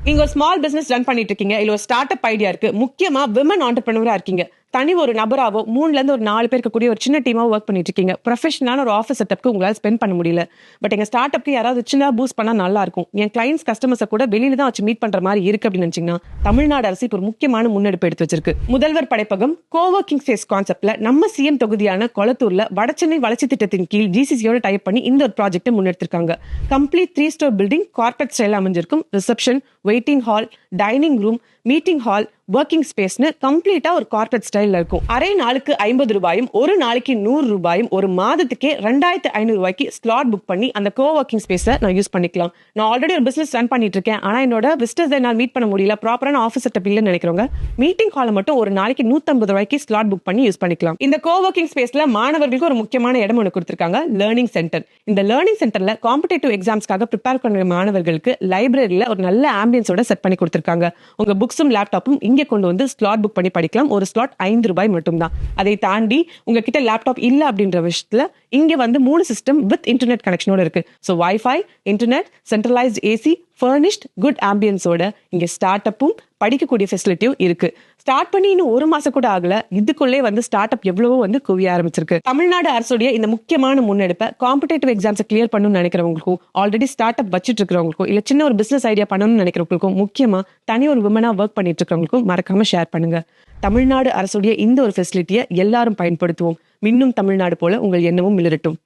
நீங்க ஒரு small business run பண்ணிட்டு இருக்கீங்க, இல்ல ஒரு ஸ்டார்ட் அப் ஐடியா இருக்கு, முக்கியமா விமன் ஆண்டர்பிரினரா இருக்கீங்க, தனி ஒரு நபராவோ 3ல இருந்து ஒரு 4 பேர் இருக்கக்கூடிய ஒரு சின்ன டீமாவோ ஒர்க் பண்ணிட்டு இருக்கீங்க, ப்ரொஃபஷனலான ஒரு ஆஃபீஸ் செட்டப்க்கு உங்களால ஸ்பெண்ட் பண்ண முடியல. பட் எங்க ஸ்டார்ட் அப்க்கு யாராவது சின்ன பூஸ்ட் பண்ணா நல்லா இருக்கும், என் கிளைண்ட்ஸ் கஸ்டமர்ஸை கூட வெளியில தான் வச்சு மீட் பண்ற மாதிரி இருக்கு அப்படின்னு நினைச்சீங்கன்னா, தமிழ்நாடு அரசு இப்போ ஒரு முக்கியமான முன்னெடுப்பு எடுத்து வச்சிருக்கு. முதல்வர் படைப்பகம் கோவர்க்கிங் ஸ்பேஸ் கான்செப்ட்ல நம்ம சிஎம் தொகுதியான கொளத்தூர்ல வடசென்னை வளர்ச்சி திட்டத்தின் கீழ் ஜிசிசியோட டைப் பண்ணி இந்த ஒரு ப்ராஜெக்ட்டை முன்னெடுத்திருக்காங்க. Complete 3 storey building corporate style அமைஞ்சிருக்கும். Reception, waiting hall, dining room, meeting hall, working ஸ்பேஸ்னு கம்ப்ளீட்டா ஒரு கார்பரேட் ஸ்டைல்ல இருக்கும். அரை நாளுக்கு 50 ரூபாயும், ஒரு நாளைக்கு 100 ரூபாயும், ஒரு மாதத்துக்கே 2500 ரூபாய்க்கு ஸ்லாட் புக் பண்ணி அந்த கோ ஒர்க்கிங் ஸ்பேஸை நான் யூஸ் பண்ணிக்கலாம். நான் ஆல்ரெடி ஒரு பிசினஸ் ரன் பண்ணிட்டு இருக்கேன், ஆனா என்னோட விசிட்டர்ஸ் என்னால் மீட் பண்ண முடியல, ப்ராப்பரான ஆஃபீஸ் செட்டப் இல்லைன்னு நினைக்கிறவங்க மீட்டிங் ஹாலை மட்டும் ஒரு நாளைக்கு 150 ரூபாய்க்கு ஸ்லாட் புக் பண்ணி யூஸ் பண்ணிக்கலாம். இந்த கோ ஒர்க்கிங் ஸ்பேஸ்ல மாணவர்களுக்கு ஒரு முக்கியமான இடம் ஒன்று கொடுத்திருக்காங்க, லேர்னிங் சென்டர். இந்த லேர்னிங் சென்டர்ல காம்படிட்டிவ் எக்ஸாம்ஸ்க்காக ப்ரிப்பேர் பண்ணுற மாணவர்களுக்கு லைப்ரரியில ஒரு நல்ல ஆம்பியன்ஸோட செட் பண்ணி கொடுத்திருக்காங்க. உங்க புக்ஸும் லேப்டாப்பும் இங்கே கொண்டு வந்து ஸ்லாட் புக் பண்ணி படிக்கலாம். ஒரு ஸ்லாட் 5 ரூபாய் மட்டும்தான். அதை தாண்டி உங்ககிட்ட லேப்டாப் இல்ல அப்படின்ற விஷயத்துல இங்க வந்து 3 சிஸ்டம் வித் இன்டர்நெட் கனெக்ஷனோட இருக்கு. So wifi, internet, centralised AC, furnished, good ஆம்பியன்ஸோட இங்க ஸ்டார்ட் அப்பும் படிக்கக்கூடிய ஃபெசிலிட்டியும் இருக்கு. ஸ்டார்ட் பண்ணி இன்னும் 1 மாசம் கூட ஆகல, இதுக்குள்ளே வந்து ஸ்டார்ட் அப் எவ்வளவோ வந்து குவிய ஆரம்பிச்சிருக்கு. தமிழ்நாடு அரசுடைய இந்த முக்கியமான முன்னெடுப்பை காம்படேட்டிவ் எக்ஸாம்ஸை கிளியர் பண்ணணும்னு நினைக்கிறவங்களுக்கும், ஆல்ரெடி ஸ்டார்ட் அப் வச்சிட்டு இருக்கிறவங்களுக்கும், இல்ல சின்ன ஒரு பிசினஸ் ஐடியா பண்ணணும்னு நினைக்கிறவங்களுக்கும், முக்கியமா தனி ஒரு விமனா ஒர்க் பண்ணிட்டு இருக்கிறவங்களுக்கும் மறக்காம ஷேர் பண்ணுங்க. தமிழ்நாடு அரசுடைய இந்த ஒரு ஃபெசிலிட்டியை எல்லாரும் பயன்படுத்துவோம். மின்னும் தமிழ்நாடு போல உங்கள் எண்ணமும் மிளிரட்டும்.